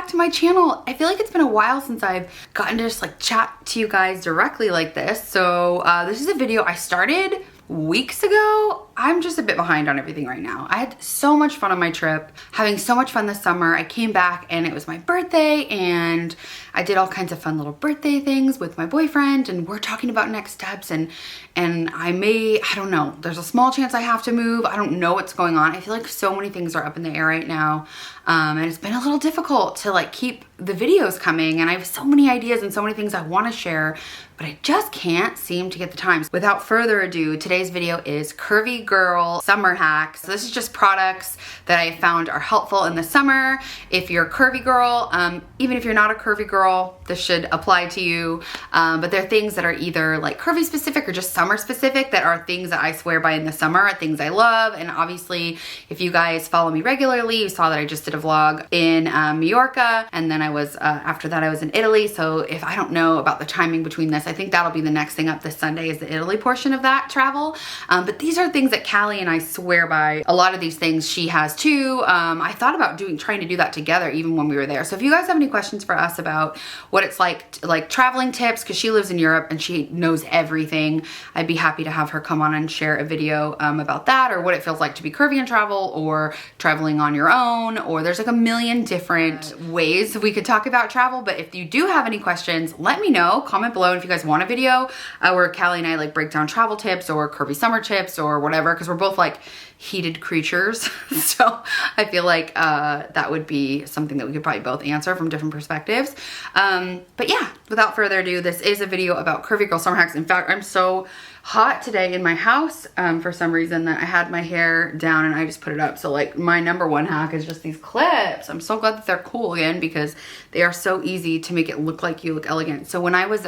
back to my channel. I feel like it's been a while since I've gotten to just like chat to you guys directly like this. So this is a video I started weeks ago. I'm just a bit behind on everything right now. I had so much fun on my trip, having so much fun this summer. I came back and it was my birthday and I did all kinds of fun little birthday things with my boyfriend, and we're talking about next steps, and I don't know, there's a small chance I have to move. I don't know what's going on. I feel like so many things are up in the air right now. And it's been a little difficult to like keep the videos coming, and I have so many ideas and so many things I want to share, but I just can't seem to get the time. Without further ado, today's video is Curvy Girl Summer Hacks. So this is just products that I found are helpful in the summer. If you're a curvy girl, even if you're not a curvy girl, this should apply to you. But they're things that are either like curvy specific or just summer specific, that are things that I swear by in the summer, things I love. And obviously, if you guys follow me regularly, you saw that I just did a vlog in Mallorca, and then I was, after that I was in Italy. So if I don't know about the timing between this, I think that'll be the next thing up this Sunday, is the Italy portion of that travel. But these are things that Callie and I swear by. A lot of these things she has too. I thought about trying to do that together even when we were there. So if you guys have any questions for us about what it's like traveling tips, because she lives in Europe and she knows everything, I'd be happy to have her come on and share a video about that, or what it feels like to be curvy and travel, or traveling on your own, or there's like a million different ways we could talk about travel. But if you do have any questions, let me know, comment below. And if you guys want a video where Callie and I like break down travel tips or curvy summer tips or whatever, because we're both like heated creatures. So I feel like that would be something that we could probably both answer from different perspectives. But yeah, without further ado, this is a video about curvy girl summer hacks. In fact, I'm so hot today in my house for some reason that I had my hair down and I just put it up. So like my number one hack is just these clips. I'm so glad that they're cool again, because they are so easy to make it look like you look elegant. So when I was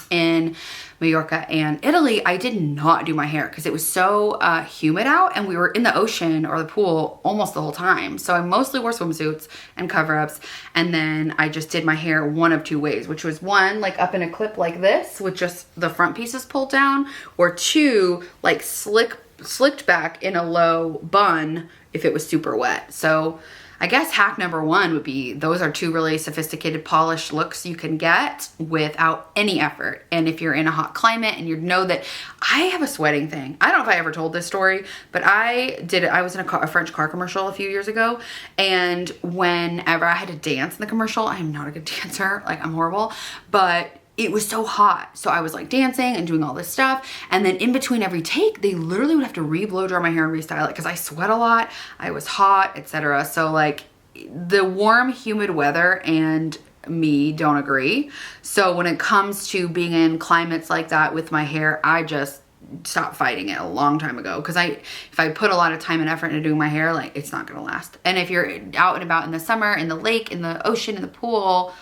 in Mallorca and Italy, I did not do my hair because it was so humid out, and we were in the ocean or the pool almost the whole time. So I mostly wore swimsuits and cover-ups, and then I just did my hair one of two ways, which was one, like up in a clip like this with just the front pieces pulled down, or two, like slicked back in a low bun if it was super wet. So I guess hack number one would be, those are two really sophisticated polished looks you can get without any effort. And if you're in a hot climate and you know that I have a sweating thing. I don't know if I ever told this story, but I did it. I was in a French car commercial a few years ago, and whenever I had to dance in the commercial, I am not a good dancer, like I'm horrible, but it was so hot. So I was like dancing and doing all this stuff. And then in between every take, they literally would have to re-blow dry my hair and restyle it because I sweat a lot. I was hot, etc. So like the warm, humid weather and me don't agree. So when it comes to being in climates like that with my hair, I just stopped fighting it a long time ago. Because if I put a lot of time and effort into doing my hair, like it's not gonna last. And if you're out and about in the summer, in the lake, in the ocean, in the pool,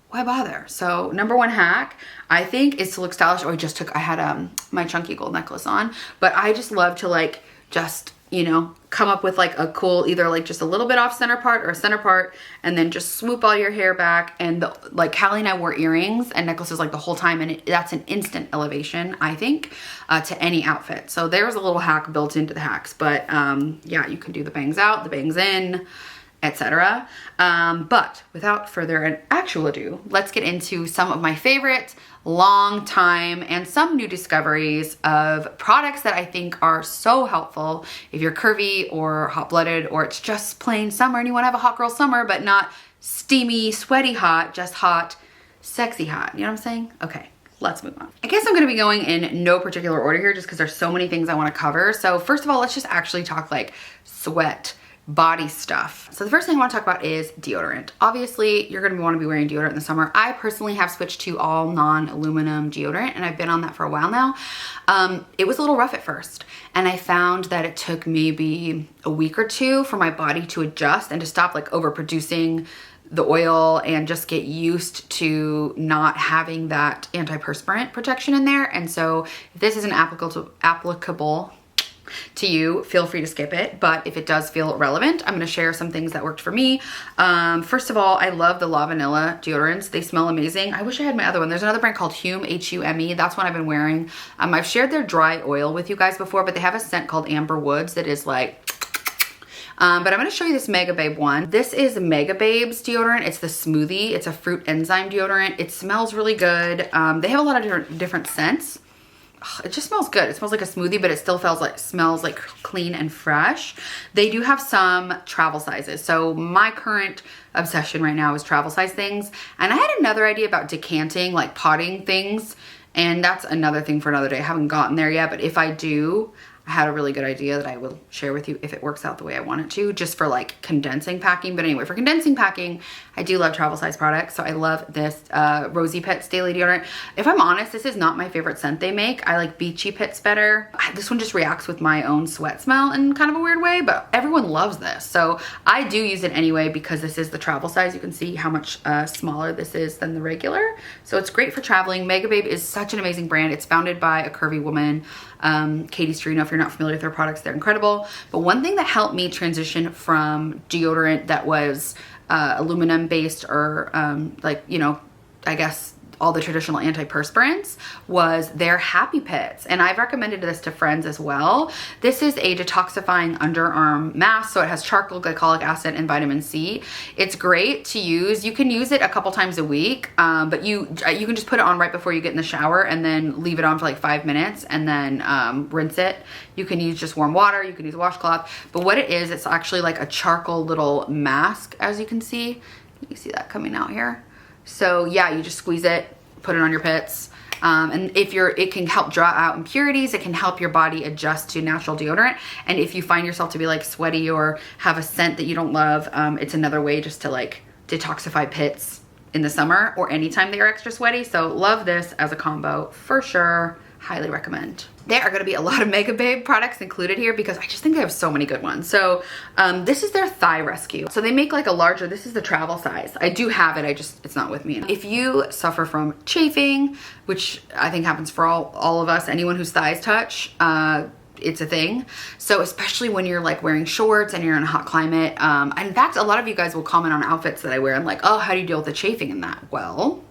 why bother? So number one hack, I think, is to look stylish. Oh, I had my chunky gold necklace on, but I just love to like just, you know, come up with like a cool, either like just a little bit off center part or a center part, and then just swoop all your hair back. And like Callie and I wore earrings and necklaces like the whole time, and that's an instant elevation, I think, to any outfit. So there's a little hack built into the hacks. But yeah, you can do the bangs out, the bangs in, etc. But without further actual ado, let's get into some of my favorite long time and some new discoveries of products that I think are so helpful if you're curvy or hot-blooded, or it's just plain summer and you want to have a hot girl summer, but not steamy, sweaty hot, just hot, sexy hot. You know what I'm saying? Okay. Let's move on. I guess I'm gonna be going in no particular order here just because there's so many things I want to cover. So first of all, let's just actually talk like sweat body stuff. So the first thing I want to talk about is deodorant. Obviously, you're going to want to be wearing deodorant in the summer. I personally have switched to all non-aluminum deodorant, and I've been on that for a while now. It was a little rough at first, and I found that it took maybe a week or two for my body to adjust and to stop like overproducing the oil and just get used to not having that antiperspirant protection in there. And so if this isn't applicable to you, feel free to skip it. But if it does feel relevant, I'm going to share some things that worked for me. First of all, I love the La Vanilla deodorants. They smell amazing. I wish I had my other one. There's another brand called Hume, H-U-M-E. That's one I've been wearing. I've shared their dry oil with you guys before, but they have a scent called Amber Woods that is like But I'm gonna show you this Mega Babe one. This is Mega Babe's deodorant. It's the Smoothie. It's a fruit enzyme deodorant. It smells really good. They have a lot of different scents. It just smells good. It smells like a smoothie, but it still smells like clean and fresh. They do have some travel sizes. So my current obsession right now is travel size things. And I had another idea about decanting, like potting things. And that's another thing for another day. I haven't gotten there yet, but if I do, I had a really good idea that I will share with you if it works out the way I want it to, just for like condensing packing. But anyway, for condensing packing, I do love travel size products. So I love this Rosy Pits Daily Deodorant. If I'm honest, this is not my favorite scent they make. I like Beachy Pits better. This one just reacts with my own sweat smell in kind of a weird way, but everyone loves this. So I do use it anyway because this is the travel size. You can see how much smaller this is than the regular. So it's great for traveling. Mega Babe is such an amazing brand. It's founded by a curvy woman, Katie Strino. If you're not familiar with their products, they're incredible. But one thing that helped me transition from deodorant that was aluminum based or like, you know, I guess all the traditional antiperspirants was their Happy Pits. And I've recommended this to friends as well. This is a detoxifying underarm mask. So it has charcoal, glycolic acid, and vitamin C. It's great to use. You can use it a couple times a week, but you can just put it on right before you get in the shower and then leave it on for like 5 minutes and then rinse it. You can use just warm water. You can use a washcloth. But what it is, it's actually like a charcoal little mask, as you can see. You see that coming out here. So yeah, you just squeeze it, put it on your pits. And it can help draw out impurities. It can help your body adjust to natural deodorant. And if you find yourself to be like sweaty or have a scent that you don't love, it's another way just to like detoxify pits in the summer or anytime they are extra sweaty. So love this as a combo for sure. Highly recommend. There are going to be a lot of Mega Babe products included here because I just think they have so many good ones. So this is their thigh rescue. So they make like a larger, this is the travel size. I do have it, it's not with me. If you suffer from chafing, which I think happens for all of us, anyone whose thighs touch, it's a thing. So especially when you're like wearing shorts and you're in a hot climate. In fact, a lot of you guys will comment on outfits that I wear. I'm like, oh, how do you deal with the chafing in that? Well,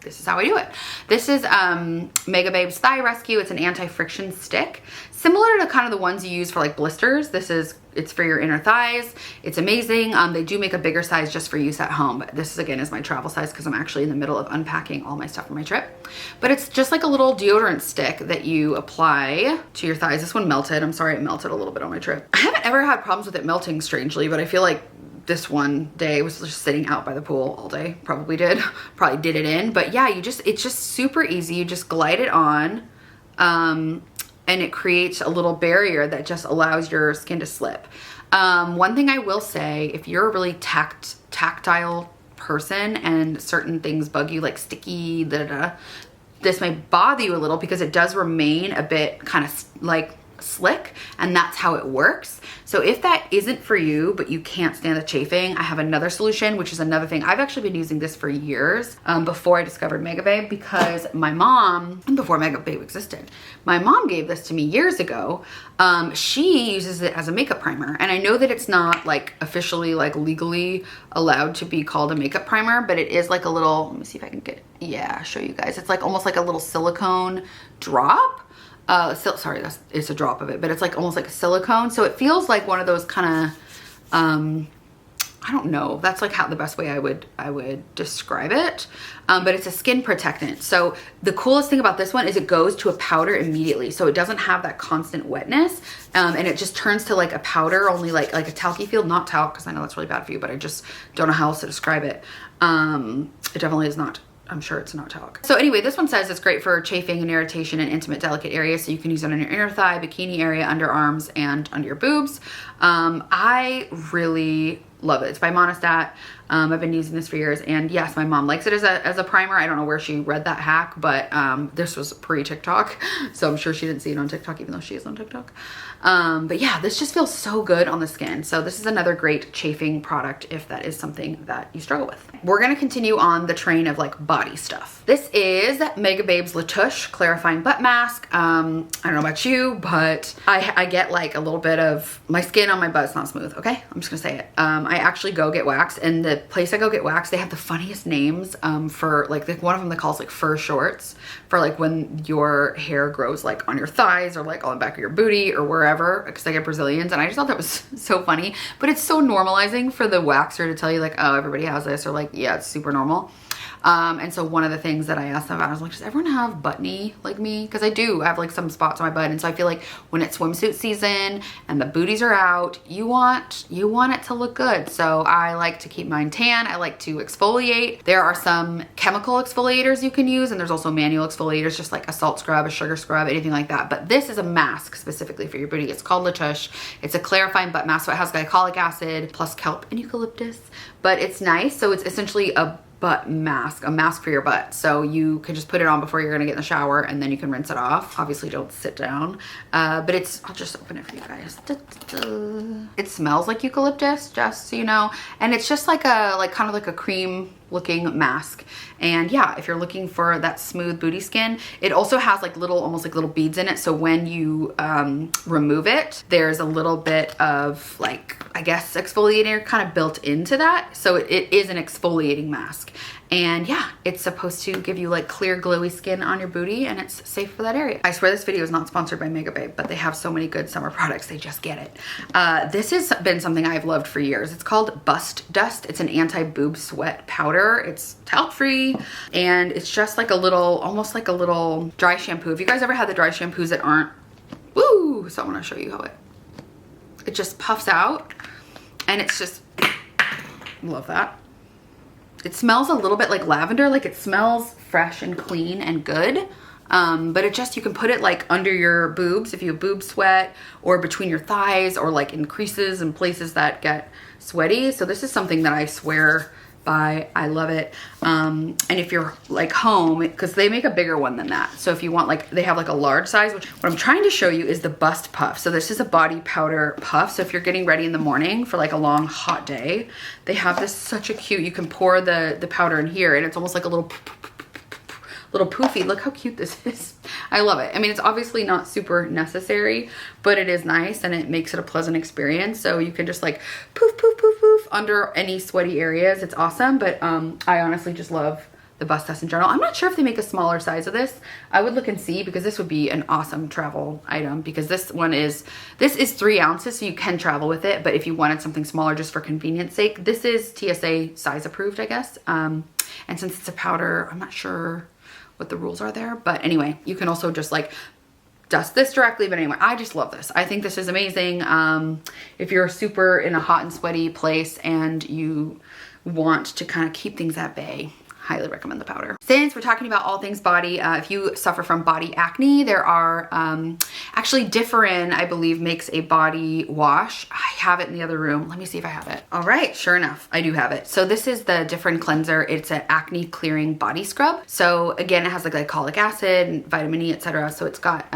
this is how I do it. This is Mega Babe's Thigh Rescue. It's an anti-friction stick. Similar to kind of the ones you use for like blisters. It's for your inner thighs. It's amazing. They do make a bigger size just for use at home. But this again is my travel size because I'm actually in the middle of unpacking all my stuff for my trip. But it's just like a little deodorant stick that you apply to your thighs. This one melted. I'm sorry it melted a little bit on my trip. I haven't ever had problems with it melting, strangely, but I feel like this one day was just sitting out by the pool all day. Probably did it in. But yeah, it's just super easy. You just glide it on and it creates a little barrier that just allows your skin to slip. One thing I will say, if you're a really tactile person and certain things bug you, like sticky, this may bother you a little because it does remain a bit kind of like slick, and that's how it works. So if that isn't for you, but you can't stand the chafing, I have another solution, which is another thing. I've actually been using this for years before I discovered Mega Babe, because my mom, before Mega Babe existed, my mom gave this to me years ago. She uses it as a makeup primer, and I know that it's not like officially like legally allowed to be called a makeup primer, but it is like a little, let me see if I can get, yeah, show you guys. It's like almost like a little silicone drop. Sorry, it's a drop of it, but it's like almost like a silicone. So it feels like one of those kind of, I don't know. That's like how the best way I would describe it. But it's a skin protectant. So the coolest thing about this one is it goes to a powder immediately. So it doesn't have that constant wetness. And it just turns to like a powder, only like a talky feel, not talc, because I know that's really bad for you, but I just don't know how else to describe it. It definitely is not. I'm sure it's not talc. So anyway, this one says it's great for chafing and irritation in intimate, delicate areas. So you can use it on your inner thigh, bikini area, underarms, and under your boobs. I really love it. It's by Monistat. I've been using this for years, and yes, my mom likes it as a primer. I don't know where she read that hack, but this was pre-TikTok, so I'm sure she didn't see it on TikTok, even though she is on TikTok. But yeah, this just feels so good on the skin. So this is another great chafing product if that is something that you struggle with. We're gonna continue on the train of like body stuff. This is Mega Babe's Latosh Clarifying Butt Mask. I don't know about you, but I get like a little bit of, my skin on my butt is not smooth, okay? I'm just gonna say it. I I actually go get waxed, and the place I go get waxed, they have the funniest names for like one of them they calls like fur shorts for like when your hair grows like on your thighs or like on the back of your booty or wherever, because I get Brazilians, and I just thought that was so funny. But it's so normalizing for the waxer to tell you like, oh, everybody has this, or like, yeah, it's super normal. And so one of the things that I asked them about, I was like, does everyone have butt knee like me? Because I do have like some spots on my butt. And so I feel like when it's swimsuit season and the booties are out, you want it to look good. So I like to keep mine tan. I like to exfoliate. There are some chemical exfoliators you can use, and there's also manual exfoliators, just like a salt scrub, a sugar scrub, anything like that. But this is a mask specifically for your booty. It's called Latosh. It's a clarifying butt mask. So it has glycolic acid plus kelp and eucalyptus, but it's nice. So it's essentially a butt mask, a mask for your butt. So you can just put it on before you're gonna get in the shower, and then you can rinse it off. Obviously don't sit down, but it's, I'll just open it for you guys. It smells like eucalyptus, just so you know, and it's just like a kind of like a cream looking mask. And yeah, if you're looking for that smooth booty skin, it also has like little, almost like little beads in it. So when you remove it, there's a little bit of like, I guess, exfoliator kind of built into that. So it is an exfoliating mask. And yeah, it's supposed to give you like clear glowy skin on your booty, and it's safe for that area. I swear this video is not sponsored by Mega Babe, but they have so many good summer products, they just get it. This has been something I've loved for years. It's called Bust Dust. It's an anti-boob sweat powder. It's talc free, and it's just like a little, almost like a little dry shampoo. Have you guys ever had the dry shampoos that aren't, woo, so I wanna show you how it just puffs out, and it's just, love that. It smells a little bit like lavender, like it smells fresh and clean and good. But it just, you can put it like under your boobs if you have boob sweat, or between your thighs, or like in creases and places that get sweaty. So this is something that I swear by. I love it. And if you're like home, because they make a bigger one than that. So if you want, like, they have like a large size, which what I'm trying to show you is the Bust Puff. So this is a body powder puff. So if you're getting ready in the morning for like a long hot day, they have this, such a cute, you can pour the powder in here, and it's almost like a little poofy. Look how cute this is. I love it. I mean, it's obviously not super necessary, but it is nice, and it makes it a pleasant experience. So you can just like poof, poof, poof, poof under any sweaty areas. It's awesome. But I honestly just love the Bust Dust in general. I'm not sure if they make a smaller size of this. I would look and see, because this would be an awesome travel item, because this is 3 ounces, so you can travel with it. But if you wanted something smaller just for convenience sake, this is TSA size approved, I guess. And since it's a powder, I'm not sure what the rules are there, but anyway, you can also just like dust this directly. But anyway, I just love this. I think this is amazing. If you're super in a hot and sweaty place and you want to kind of keep things at bay, highly recommend the powder. Since we're talking about all things body, if you suffer from body acne, there are actually Differin, I believe, makes a body wash. I have it in the other room. Let me see if I have it. All right, sure enough, I do have it. So this is the Differin cleanser. It's an acne clearing body scrub. So again, it has like glycolic acid and vitamin E, etc. So it's got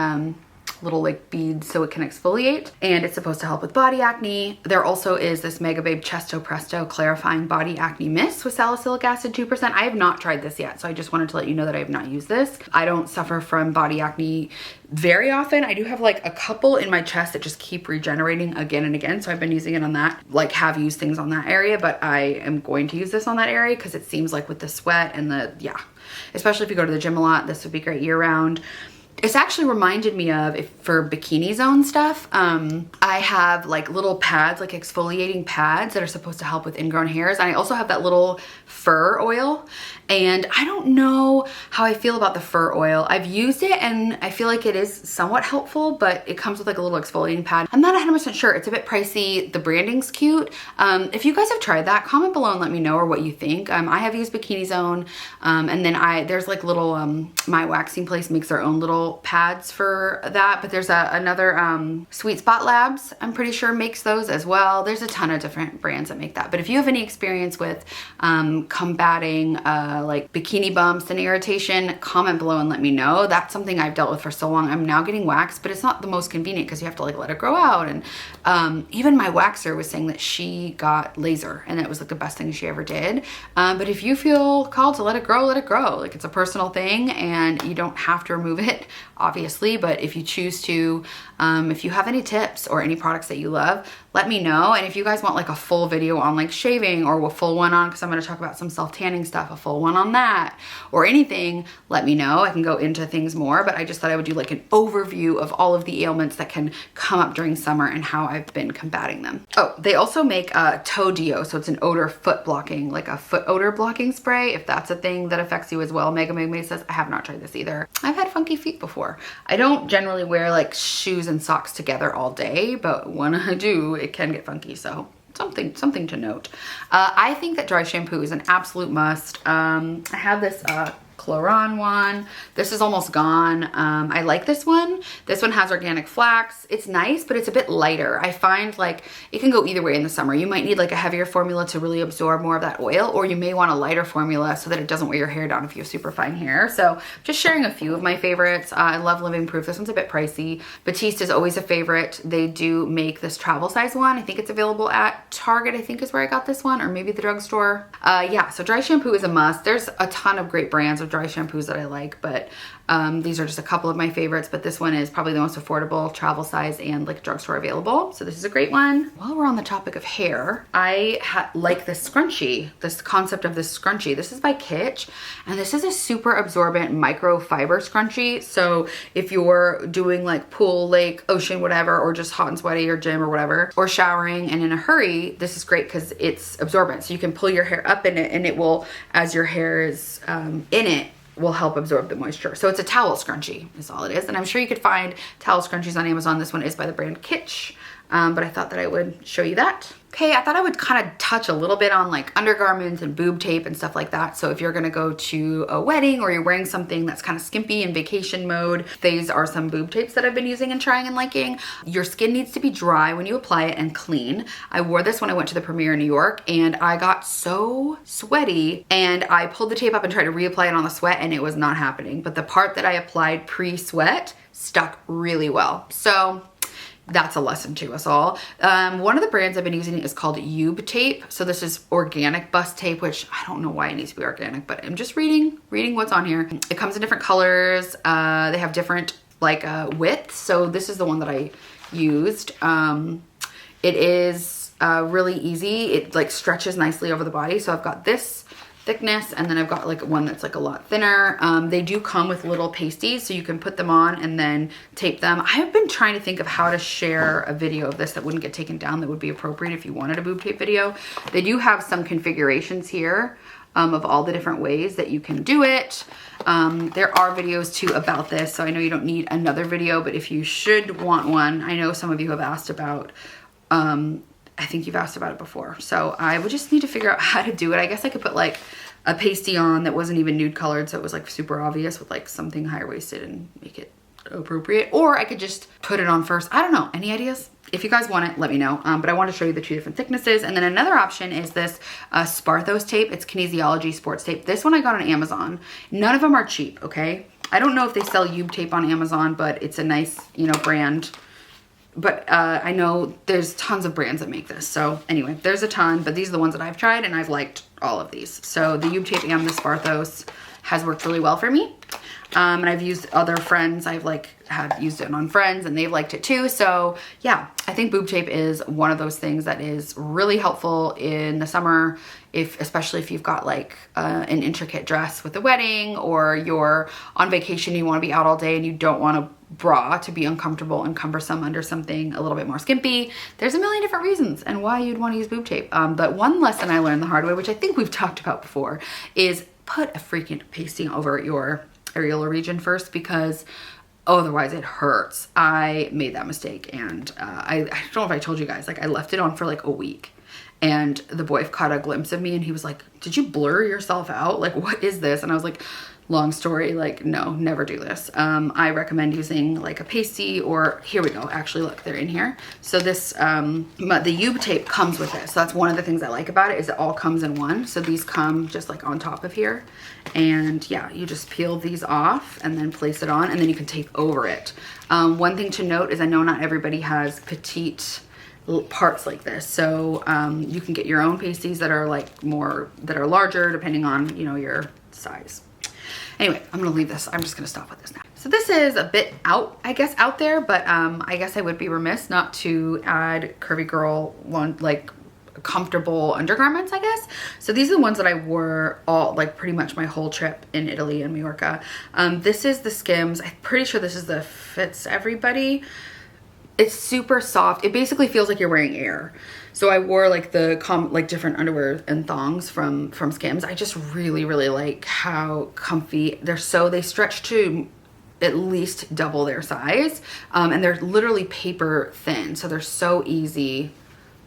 little like beads so it can exfoliate, and it's supposed to help with body acne. There also is this Mega Babe Chesto Presto clarifying body acne mist with salicylic acid 2%. I have not tried this yet, so I just wanted to let you know that I have not used this. I don't suffer from body acne very often. I do have like a couple in my chest that just keep regenerating again and again, so I've been using it on that, like have used things on that area, but I am going to use this on that area because it seems like with the sweat and the, yeah, especially if you go to the gym a lot, this would be great year round. It's actually reminded me of, if for bikini zone stuff, I have like little pads, like exfoliating pads that are supposed to help with ingrown hairs. And I also have that little fur oil, and I don't know how I feel about the fur oil. I've used it and I feel like it is somewhat helpful, but it comes with like a little exfoliating pad. I'm not 100% sure. It's a bit pricey. The branding's cute. If you guys have tried that, comment below and let me know or what you think. I have used Bikini Zone, and then there's like little, my waxing place makes their own little pads for that, but there's another Sweet Spot Labs, I'm pretty sure, makes those as well. There's a ton of different brands that make that. But if you have any experience with combating like bikini bumps and irritation, comment below and let me know. That's something I've dealt with for so long. I'm now getting waxed, but it's not the most convenient because you have to like let it grow out. And even my waxer was saying that she got laser and it was like the best thing she ever did. But if you feel called to let it grow, let it grow. Like, it's a personal thing and you don't have to remove it, obviously, but if you choose to, if you have any tips or any products that you love, let me know. And if you guys want like a full video on like shaving, or a full one on, because I'm going to talk about some self-tanning stuff, a full one on that, or anything, let me know. I can go into things more, but I just thought I would do like an overview of all of the ailments that can come up during summer and how I've been combating them. Oh, they also make a toe deo, so it's an odor foot blocking, like a foot odor blocking spray, if that's a thing that affects you as well. Mega May says, I have not tried this either. I've had funky feet before. I don't generally wear like shoes and socks together all day, but when I do, it can get funky, so something to note. I think that dry shampoo is an absolute must. I have this Chloron one. This is almost gone. I like this one. This one has organic flax. It's nice, but it's a bit lighter. I find like it can go either way in the summer. You might need like a heavier formula to really absorb more of that oil, or you may want a lighter formula so that it doesn't weigh your hair down if you have super fine hair. So just sharing a few of my favorites. I love Living Proof. This one's a bit pricey. Batiste is always a favorite. They do make this travel size one. I think it's available at Target, I think is where I got this one, or maybe the drugstore. Yeah, so dry shampoo is a must. There's a ton of great brands of dry shampoos that I like, but these are just a couple of my favorites, but this one is probably the most affordable, travel size, and like drugstore available. So this is a great one. While we're on the topic of hair, I like this scrunchie, this concept of this scrunchie. This is by Kitsch, and this is a super absorbent microfiber scrunchie. So if you're doing like pool, lake, ocean, whatever, or just hot and sweaty, or gym or whatever, or showering and in a hurry, this is great because it's absorbent. So you can pull your hair up in it, and it will, as your hair is in it, will help absorb the moisture. So it's a towel scrunchie is all it is. And I'm sure you could find towel scrunchies on Amazon. This one is by the brand Kitsch, but I thought that I would show you that. Okay, I thought I would kind of touch a little bit on like undergarments and boob tape and stuff like that. So if you're gonna go to a wedding, or you're wearing something that's kind of skimpy in vacation mode, these are some boob tapes that I've been using and trying and liking. Your skin needs to be dry when you apply it and clean. I wore this when I went to the premiere in New York, and I got so sweaty, and I pulled the tape up and tried to reapply it on the sweat, and it was not happening. But the part that I applied pre-sweat stuck really well. So that's a lesson to us all. One of the brands I've been using is called Ube Tape. So this is organic bust tape, which I don't know why it needs to be organic, but I'm just reading what's on here. It comes in different colors. They have different like widths. So this is the one that I used. It is really easy. It like stretches nicely over the body. So I've got this thickness, and then I've got like one that's like a lot thinner. They do come with little pasties, so you can put them on and then tape them. I've been trying to think of how to share a video of this that wouldn't get taken down, that would be appropriate if you wanted a boob tape video. They do have some configurations here of all the different ways that you can do it. There are videos too about this, so I know you don't need another video, but if you should want one, I know some of you have asked about I think you've asked about it before. So I would just need to figure out how to do it. I guess I could put like a pasty on that wasn't even nude colored, so it was like super obvious, with like something higher waisted and make it appropriate. Or I could just put it on first. I don't know. Any ideas? If you guys want it, let me know. But I want to show you the two different thicknesses. And then another option is this Sparthos tape. It's Kinesiology sports tape. This one I got on Amazon. None of them are cheap, okay? I don't know if they sell Ube tape on Amazon, but it's a nice, you know, brand. But I know there's tons of brands that make this. So anyway, there's a ton, but these are the ones that I've tried, and I've liked all of these. So the Ube Tape and the Sparthos has worked really well for me. And I've used other friends. I've used it on friends, and they've liked it too. So yeah, I think boob tape is one of those things that is really helpful in the summer, especially if you've got like an intricate dress with a wedding, or you're on vacation, you want to be out all day and you don't want a bra to be uncomfortable and cumbersome under something a little bit more skimpy. There's a million different reasons and why you'd want to use boob tape. But one lesson I learned the hard way, which I think we've talked about before, is put a freaking pasting over your areolar region first, because otherwise it hurts. I made that mistake, and I don't know if I told you guys, like I left it on for like a week, and the boy caught a glimpse of me and he was like, did you blur yourself out? Like, what is this? And I was like, long story, like, no, never do this. I recommend using like a pasty, or here we go. Actually, look, they're in here. So this, the Ube tape comes with this. So that's one of the things I like about it, is it all comes in one. So these come just like on top of here. And yeah, you just peel these off and then place it on, and then you can tape over it. One thing to note is I know not everybody has petite parts like this. So you can get your own pasties that are like that are larger depending on, you know, your size. Anyway, I'm gonna leave this. I'm just gonna stop with this now. So this is a bit out, I guess, out there, but I guess I would be remiss not to add Curvy Girl one, like comfortable undergarments, I guess. So these are the ones that I wore all, like pretty much my whole trip in Italy and Majorca. This is the Skims. I'm pretty sure this is the Fits Everybody. It's super soft. It basically feels like you're wearing air. So I wore like the like different underwear and thongs from Skims. I just really like how comfy they're. So they stretch to at least double their size, and they're literally paper thin, so they're so easy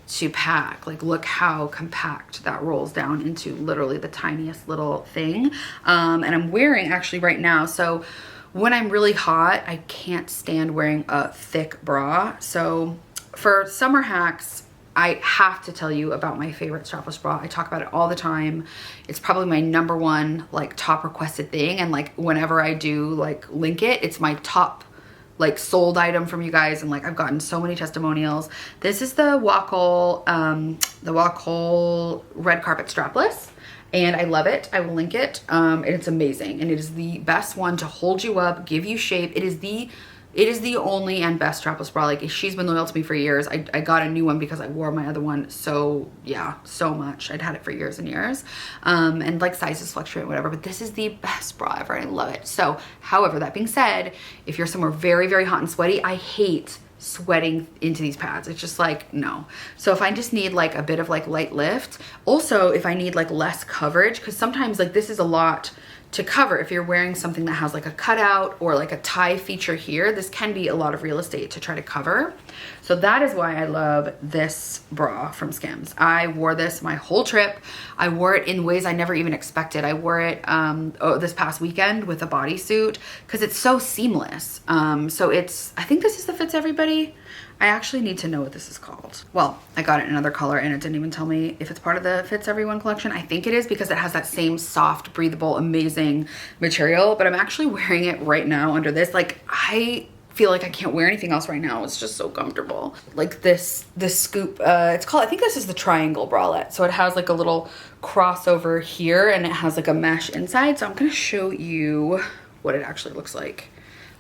to pack. Like, look how compact that rolls down into literally the tiniest little thing. And I'm wearing actually right now, so when I'm really hot, I can't stand wearing a thick bra. So for summer hacks, I have to tell you about my favorite strapless bra. I talk about it all the time. It's probably my #1 like top requested thing, and like whenever I do like link it, it's my top like sold item from you guys, and like I've gotten so many testimonials. This is the Wacoal red carpet strapless, and I love it. I will link it, and it's amazing, and it is the best one to hold you up, give you shape. It is the only and best strapless bra. Like, she's been loyal to me for years. I got a new one because I wore my other one so much. I'd had it for years and years. And like sizes fluctuate, whatever, but this is the best bra ever. I love it. So, however, that being said, if you're somewhere very hot and sweaty, I hate sweating into these pads. It's just like, no. So if I just need like a bit of like light lift, also if I need like less coverage, because sometimes like this is a lot to cover. If you're wearing something that has like a cutout or like a tie feature here, this can be a lot of real estate to try to cover. So that is why I love this bra from Skims. I wore this my whole trip. I wore it in ways I never even expected. I wore it this past weekend with a bodysuit because it's so seamless. So it's, I think this is the Fits Everybody. I actually need to know what this is called. Well, I got it in another color and it didn't even tell me if it's part of the Fits Everyone collection. I think it is because it has that same soft, breathable, amazing material, but I'm actually wearing it right now under this. Like, I feel like I can't wear anything else right now. It's just so comfortable. Like this scoop, it's called, I think this is the triangle bralette. So it has like a little crossover here and it has like a mesh inside. So I'm gonna show you what it actually looks like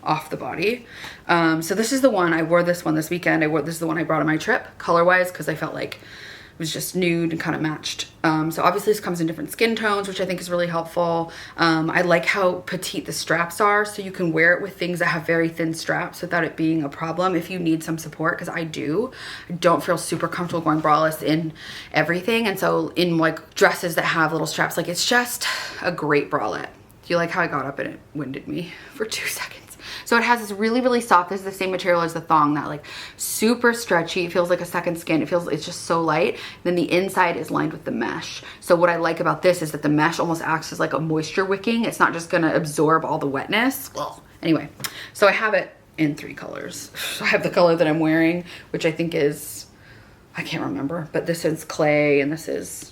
off the body. So this is the one, I wore this one this weekend. This is the one I brought on my trip color wise because I felt like it was just nude and kind of matched. So obviously this comes in different skin tones, which I think is really helpful. I like how petite the straps are, so you can wear it with things that have very thin straps without it being a problem if you need some support, because I don't feel super comfortable going braless in everything. And so in like dresses that have little straps, like it's just a great bralette. Do you like how I got up and it winded me for 2 seconds? So it has this really soft, this is the same material as the thong, that like super stretchy. It feels like a second skin. It's just so light. Then the inside is lined with the mesh. So what I like about this is that the mesh almost acts as like a moisture wicking. It's not just gonna absorb all the wetness. Well, anyway, so I have it in 3 colors. I have the color that I'm wearing, which I think is, I can't remember, but this is clay and this is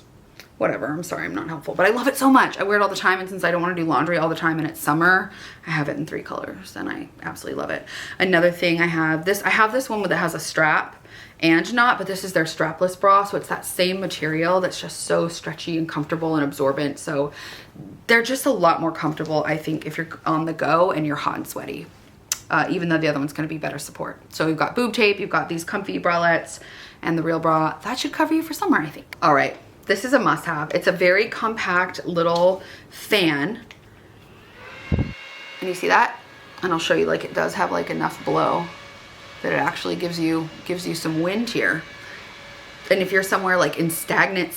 whatever. I'm sorry, I'm not helpful, but I love it so much. I wear it all the time, and since I don't want to do laundry all the time and it's summer, I have it in 3 colors and I absolutely love it. Another thing, I have this one that has a strap and knot, but this is their strapless bra, so it's that same material that's just so stretchy and comfortable and absorbent. So they're just a lot more comfortable, I think, if you're on the go and you're hot and sweaty, even though the other one's going to be better support. So you've got Boob Tape, you've got these comfy bralettes, and the real bra. That should cover you for summer, I think. All right. This is a must-have. It's a very compact little fan. And you see that? And I'll show you, like, it does have like enough blow that it actually gives you some wind here. And if you're somewhere like in stagnant,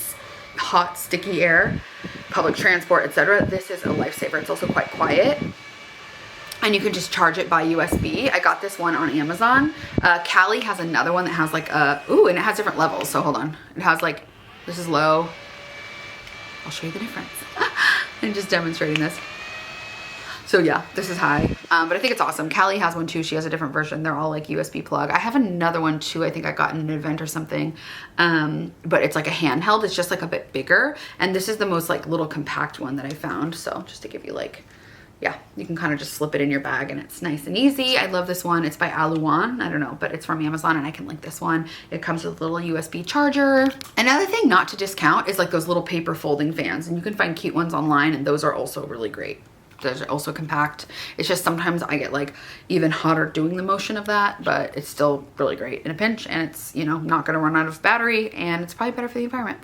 hot, sticky air, public transport, etc., this is a lifesaver. It's also quite quiet. And you can just charge it by USB. I got this one on Amazon. Callie has another one that has like a, ooh, and it has different levels. So hold on. It has like, this is low. I'll show you the difference. I'm just demonstrating this. So yeah, this is high. But I think it's awesome. Callie has one too. She has a different version. They're all like USB plug. I have another one too. I think I got in an event or something. But it's like a handheld. It's just like a bit bigger. And this is the most like little compact one that I found. So just to give you like, yeah, you can kind of just slip it in your bag and it's nice and easy. I love this one. It's by Aluan. I don't know, but it's from Amazon and I can link this one. It comes with a little USB charger. Another thing not to discount is like those little paper folding fans, and you can find cute ones online, and those are also really great. Those are also compact. It's just sometimes I get like even hotter doing the motion of that, but it's still really great in a pinch, and it's, you know, not gonna run out of battery, and it's probably better for the environment.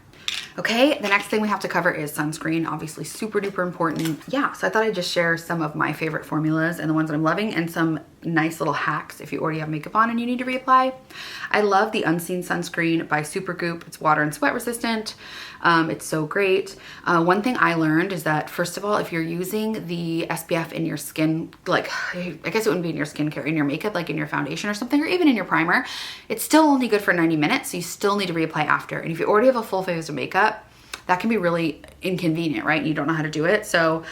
Okay, the next thing we have to cover is sunscreen, obviously super duper important. Yeah, so I thought I'd just share some of my favorite formulas and the ones that I'm loving, and some nice little hacks if you already have makeup on and you need to reapply. I love the Unseen Sunscreen by Supergoop. It's water and sweat resistant. It's so great. One thing I learned is that, first of all, if you're using the SPF in your skin, like, I guess it wouldn't be in your skincare, in your makeup, like in your foundation or something, or even in your primer, it's still only good for 90 minutes, so you still need to reapply after. And if you already have a full face of makeup, that can be really inconvenient, right? You don't know how to do it. So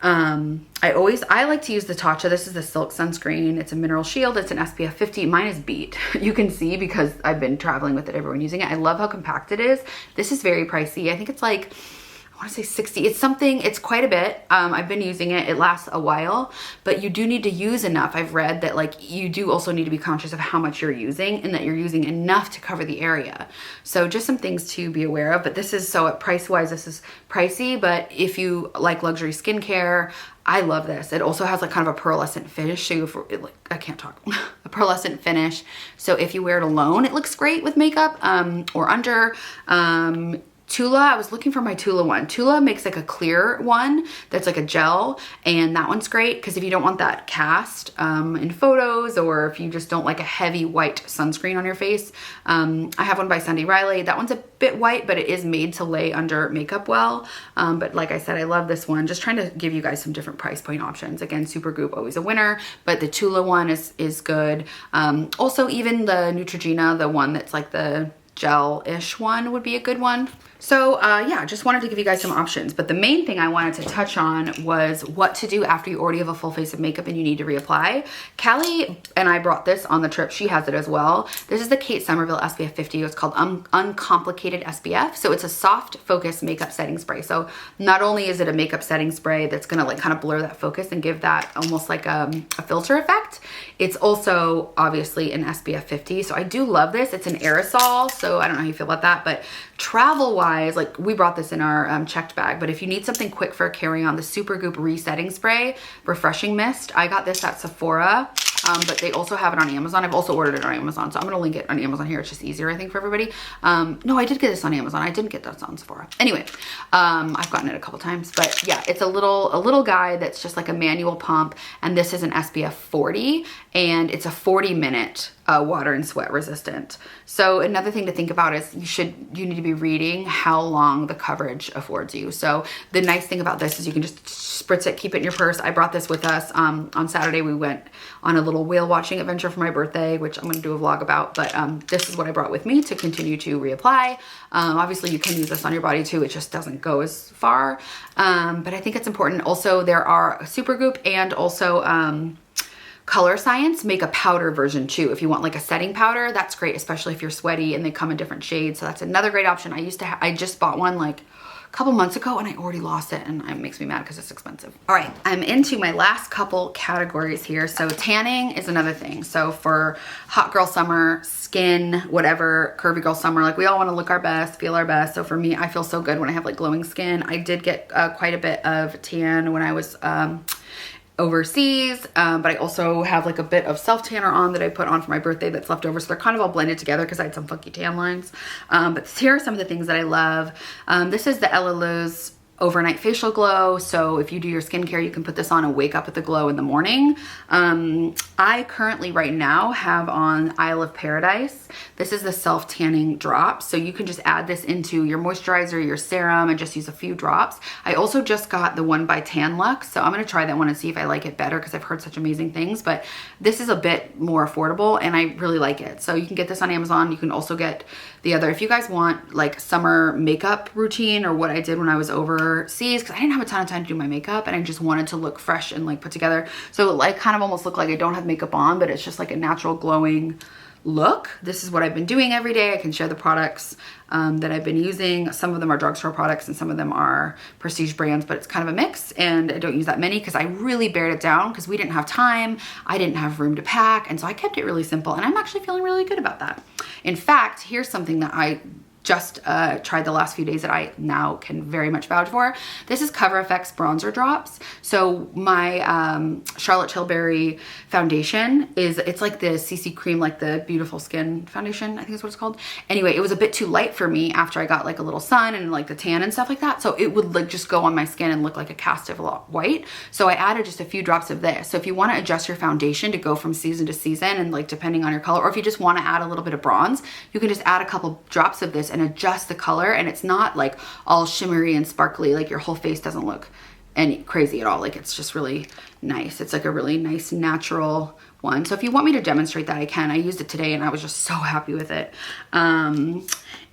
I like to use the Tatcha. This is the Silk Sunscreen. It's a mineral shield. It's an SPF 50. Mine is beat. You can see because I've been traveling with it, everyone using it. I love how compact it is. This is very pricey. I think it's like, I want to say 60. It's something, it's quite a bit. I've been using it. It lasts a while, but you do need to use enough. I've read that like you do also need to be conscious of how much you're using and that you're using enough to cover the area. So just some things to be aware of, but this is, so at price wise, this is pricey, but if you like luxury skincare, I love this. It also has like kind of a pearlescent finish. So I can't talk. A pearlescent finish. So if you wear it alone, it looks great with makeup or under. Tula, I was looking for my Tula one. Tula makes like a clear one that's like a gel, and that one's great because if you don't want that cast in photos, or if you just don't like a heavy white sunscreen on your face, I have one by Sunday Riley. That one's a bit white, but it is made to lay under makeup well. But like I said, I love this one. Just trying to give you guys some different price point options. Again, Supergoop, always a winner, but the Tula one is good. Also, even the Neutrogena, the one that's like the gel-ish one, would be a good one. So yeah, just wanted to give you guys some options, but the main thing I wanted to touch on was what to do after you already have a full face of makeup and you need to reapply. Callie and I brought this on the trip. She has it as well. This is the Kate Somerville SPF 50. It's called Uncomplicated SPF. So it's a soft focus makeup setting spray. So not only is it a makeup setting spray that's gonna like kind of blur that focus and give that almost like a filter effect, it's also obviously an SPF 50. So I do love this. It's an aerosol, so I don't know how you feel about that, but travel wise, like we brought this in our checked bag, but if you need something quick for carrying on, the Supergoop Resetting Spray Refreshing Mist, I got this at Sephora, but they also have it on Amazon. I've also ordered it on Amazon, so I'm gonna link it on Amazon here. It's just easier, I think, for everybody. No, I did get this on Amazon. I didn't get this on Sephora. Anyway, I've gotten it a couple times, but yeah, it's a little guy that's just like a manual pump, and this is an SPF 40, and it's a 40-minute water and sweat resistant. So another thing to think about is you need to be reading how long the coverage affords you. So the nice thing about this is you can just spritz it, keep it in your purse. I brought this with us. On Saturday we went on a little whale watching adventure for my birthday, which I'm gonna do a vlog about, but this is what I brought with me to continue to reapply. Obviously you can use this on your body too, it just doesn't go as far. But I think it's important. Also, there are Supergoop and also Color Science make a powder version too. If you want like a setting powder, that's great, especially if you're sweaty, and they come in different shades. So that's another great option. I just bought one like a couple months ago and I already lost it, and it makes me mad because it's expensive. All right, I'm into my last couple categories here. So tanning is another thing. So for hot girl summer, skin, whatever, curvy girl summer, like we all want to look our best, feel our best. So for me, I feel so good when I have like glowing skin. I did get quite a bit of tan when I was overseas, but I also have like a bit of self tanner on that I put on for my birthday that's left over, so they're kind of all blended together because I had some funky tan lines. But here are some of the things that I love. This is the Ella Luz Overnight Facial Glow. So if you do your skincare, you can put this on and wake up with the glow in the morning. I currently right now have on Isle of Paradise. This is the self tanning drop. So you can just add this into your moisturizer, your serum, and just use a few drops. I also just got the one by Tan Luxe. So I'm gonna try that one and see if I like it better because I've heard such amazing things, but this is a bit more affordable and I really like it. So you can get this on Amazon. You can also get the other, if you guys want like summer makeup routine or what I did when I was overseas, because I didn't have a ton of time to do my makeup and I just wanted to look fresh and like put together. So it like kind of almost look like I don't have makeup on, but it's just like a natural glowing look. This is what I've been doing every day. I can share the products that I've been using. Some of them are drugstore products and some of them are prestige brands, but it's kind of a mix, and I don't use that many because I really bared it down because we didn't have time. I didn't have room to pack, and so I kept it really simple, and I'm actually feeling really good about that. In fact, here's something that I just tried the last few days that I now can very much vouch for. This is Cover FX Bronzer Drops. So my Charlotte Tilbury foundation it's like the CC cream, like the Beautiful Skin foundation, I think is what it's called. Anyway, it was a bit too light for me after I got like a little sun and like the tan and stuff like that. So it would like just go on my skin and look like a cast of white. So I added just a few drops of this. So if you want to adjust your foundation to go from season to season and like depending on your color, or if you just want to add a little bit of bronze, you can just add a couple drops of this and adjust the color, and it's not like all shimmery and sparkly, like your whole face doesn't look any crazy at all. Like it's just really nice. It's like a really nice natural one. So if you want me to demonstrate that, I can. I used it today and I was just so happy with it.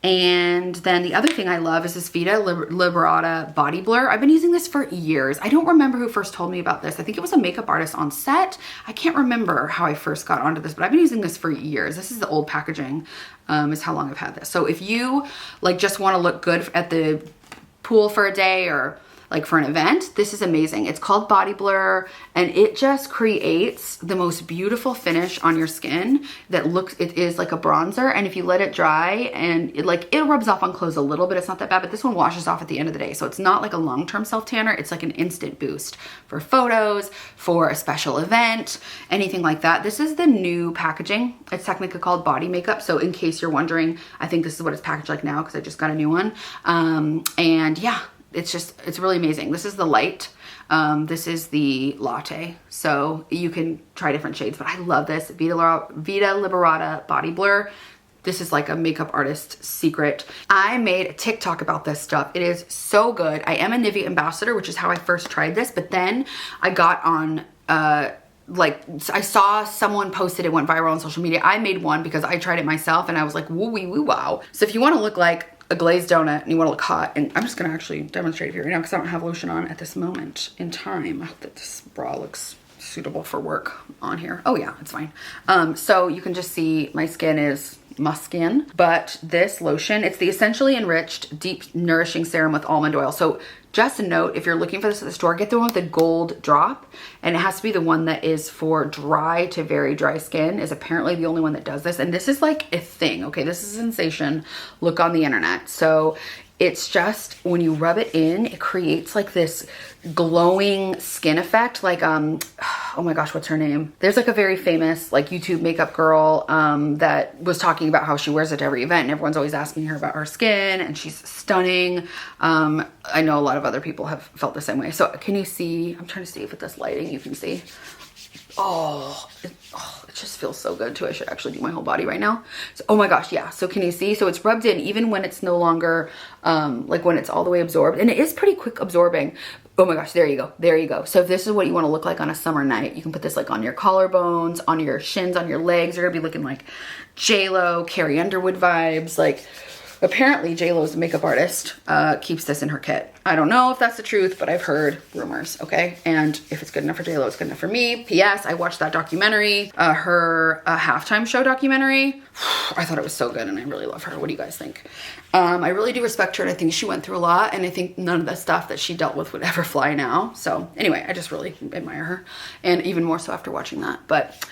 And then the other thing I love is this Vida Liberata Body Blur. I've been using this for years. I don't remember who first told me about this. I think it was a makeup artist on set. I can't remember how I first got onto this, but I've been using this for years. This is the old packaging, is how long I've had this. So if you like just want to look good at the pool for a day or like for an event, this is amazing. It's called Body Blur, and it just creates the most beautiful finish on your skin that looks, it is like a bronzer, and if you let it dry and it rubs off on clothes a little bit, it's not that bad, but this one washes off at the end of the day. So it's not like a long-term self-tanner, it's like an instant boost for photos, for a special event, anything like that. This is the new packaging. It's technically called Body Makeup. So in case you're wondering, I think this is what it's packaged like now because I just got a new one. And yeah, it's really amazing. This is the light. This is the latte. So you can try different shades, but I love this Vida Liberata Body Blur. This is like a makeup artist's secret. I made a TikTok about this stuff. It is so good. I am a Nivea ambassador, which is how I first tried this, but then I got on, like I saw someone posted it, went viral on social media. I made one because I tried it myself and I was like, woo wee woo wow. So if you want to look like a glazed donut and you want to look hot, and I'm just gonna actually demonstrate it here right now because I don't have lotion on at this moment in time. I hope that this bra looks suitable for work on here. Oh yeah, it's fine. So you can just see my skin is skin, but this lotion, it's the essentially enriched deep nourishing serum with almond oil. So just a note, if you're looking for this at the store, get the one with the gold drop, and it has to be the one that is for dry to very dry skin, is apparently the only one that does this. And this is like a thing, okay? This is a sensation. Look on the internet. So it's just, when you rub it in, it creates like this glowing skin effect. Like, oh my gosh, what's her name? There's like a very famous like YouTube makeup girl that was talking about how she wears it to every event and everyone's always asking her about her skin, and she's stunning. I know a lot of other people have felt the same way. So can you see, I'm trying to see if with this lighting you can see. Oh, it just feels so good too. I should actually do my whole body right now. So, oh my gosh, yeah. So can you see? So it's rubbed in even when it's no longer, like when it's all the way absorbed, and it is pretty quick absorbing. Oh my gosh, there you go. There you go. So if this is what you want to look like on a summer night, you can put this like on your collarbones, on your shins, on your legs. You're gonna be looking like J-Lo, Carrie Underwood vibes. Like, apparently J-Lo's makeup artist keeps this in her kit. I don't know if that's the truth, but I've heard rumors, okay? And if it's good enough for J-Lo, it's good enough for me. P.S. I watched that documentary, her halftime show documentary. I thought it was so good and I really love her. What do you guys think? I really do respect her, and I think she went through a lot, and I think none of the stuff that she dealt with would ever fly now. So anyway, I just really admire her, and even more so after watching that. But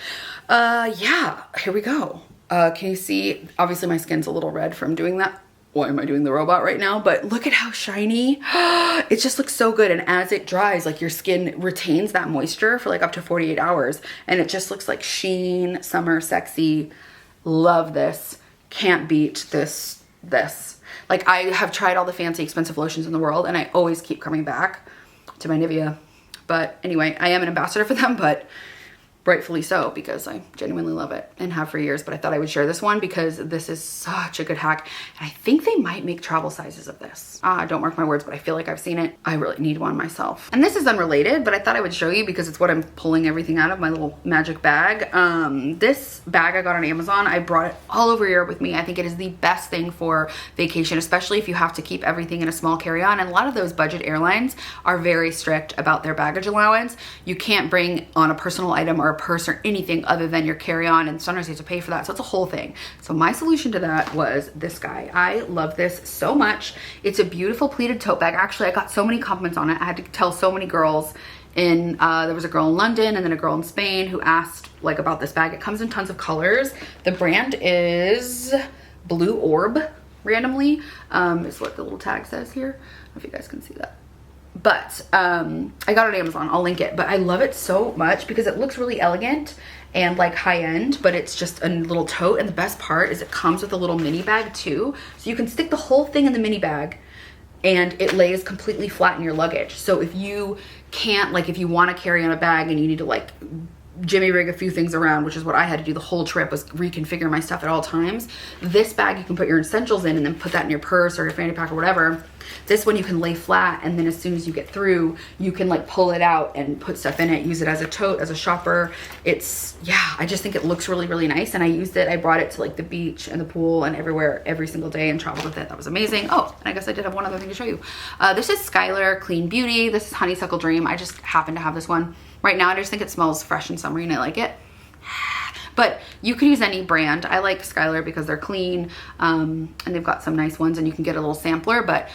yeah, here we go. Can you see? Obviously my skin's a little red from doing that. Why am I doing the robot right now? But look at how shiny. It just looks so good. And as it dries, like your skin retains that moisture for like up to 48 hours. And it just looks like sheen, summer, sexy. Love this. Can't beat this. Like, I have tried all the fancy expensive lotions in the world and I always keep coming back to my Nivea. But anyway, I am an ambassador for them, but rightfully so, because I genuinely love it and have for years. But I thought I would share this one because this is such a good hack, and I think they might make travel sizes of this. Don't mark my words, but I feel like I've seen it. I really need one myself. And this is unrelated, but I thought I would show you because it's what I'm pulling everything out of, my little magic bag. This bag I got on Amazon. I brought it all over Europe with me. I think it is the best thing for vacation, especially if you have to keep everything in a small carry-on. And a lot of those budget airlines are very strict about their baggage allowance. You can't bring on a personal item or a purse or anything other than your carry-on, and sometimes you have to pay for that. So it's a whole thing. So my solution to that was this guy. I love this so much. It's a beautiful pleated tote bag. Actually, I got so many compliments on it. I had to tell so many girls in, there was a girl in London and then a girl in Spain who asked like about this bag. It comes in tons of colors. The brand is Blue Orb. randomly, is what the little tag says here. I don't know if you guys can see that. But I got it on Amazon, I'll link it. But I love it so much because it looks really elegant and like high-end, but it's just a little tote. And the best part is it comes with a little mini bag too. So you can stick the whole thing in the mini bag and it lays completely flat in your luggage. So if you can't, like if you want to carry on a bag and you need to like jimmy rig a few things around, which is what I had to do the whole trip, was reconfigure my stuff at all times. This bag you can put your essentials in and then put that in your purse or your fanny pack or whatever. This one you can lay flat, and then as soon as you get through, you can like pull it out and put stuff in it, use it as a tote, as a shopper. It's, yeah, I just think it looks really, really nice. And I used it, I brought it to like the beach and the pool and everywhere every single day and traveled with it. That was amazing. Oh, and I guess I did have one other thing to show you. This is Skylar Clean Beauty. This is Honeysuckle Dream. I just happen to have this one right now. I just think it smells fresh and summery and I like it. But you could use any brand. I like Skylar because they're clean, and they've got some nice ones, and you can get a little sampler. But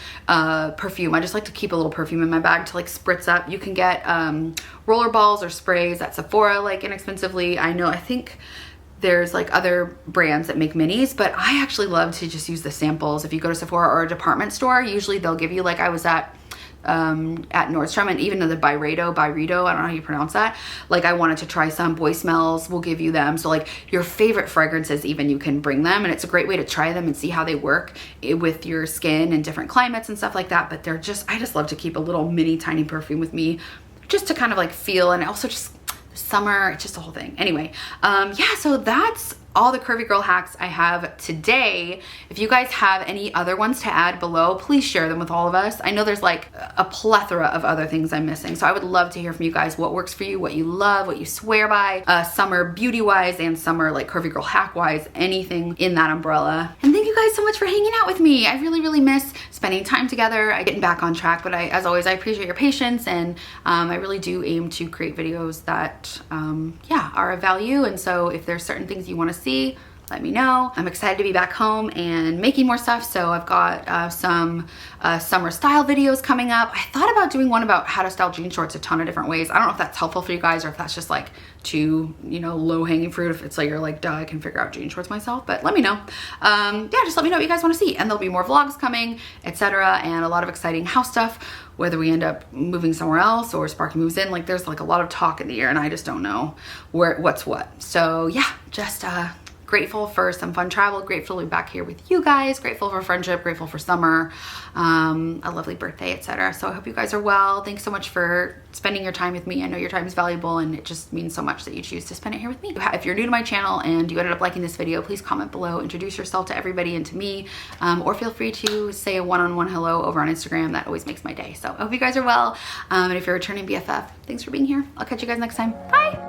perfume, I just like to keep a little perfume in my bag to like spritz up. You can get roller balls or sprays at Sephora like inexpensively. I think there's like other brands that make minis, but I actually love to just use the samples. If you go to Sephora or a department store, usually they'll give you, like I was at Nordstrom, and even the Byredo, I don't know how you pronounce that. Like I wanted to try some. Boy Smells will give you them. So like your favorite fragrances, even, you can bring them, and it's a great way to try them and see how they work with your skin in different climates and stuff like that. But they're just, I just love to keep a little mini tiny perfume with me just to kind of like feel, and also just summer, it's just a whole thing. Anyway, yeah, so that's all the Curvy Girl hacks I have today. If you guys have any other ones to add below, please share them with all of us. I know there's like a plethora of other things I'm missing, so I would love to hear from you guys what works for you, what you love, what you swear by, summer beauty wise and summer like Curvy Girl hack wise, anything in that umbrella. And thank you guys so much for hanging out with me. I really, really miss spending time together, getting back on track, but as always, I appreciate your patience, and I really do aim to create videos that, yeah, are of value. And so if there's certain things you want to see, let me know. I'm excited to be back home and making more stuff. So I've got some summer style videos coming up. I thought about doing one about how to style jean shorts a ton of different ways. I don't know if that's helpful for you guys or if that's just like too, you know, low hanging fruit. If it's like you're like, duh, I can figure out jean shorts myself, but let me know. Yeah, just let me know what you guys want to see, and there'll be more vlogs coming, etc., and a lot of exciting house stuff, whether we end up moving somewhere else or Sparky moves in. Like there's like a lot of talk in the air, and I just don't know what's what. So yeah, just grateful for some fun travel, grateful to be back here with you guys, grateful for friendship, grateful for summer, a lovely birthday, etc. So I hope you guys are well. Thanks so much for spending your time with me. I know your time is valuable, and it just means so much that you choose to spend it here with me. If you're new to my channel and you ended up liking this video, please comment below, introduce yourself to everybody and to me, or feel free to say a one-on-one hello over on Instagram. That always makes my day. So I hope you guys are well, and if you're a returning BFF, thanks for being here. I'll catch you guys next time. Bye.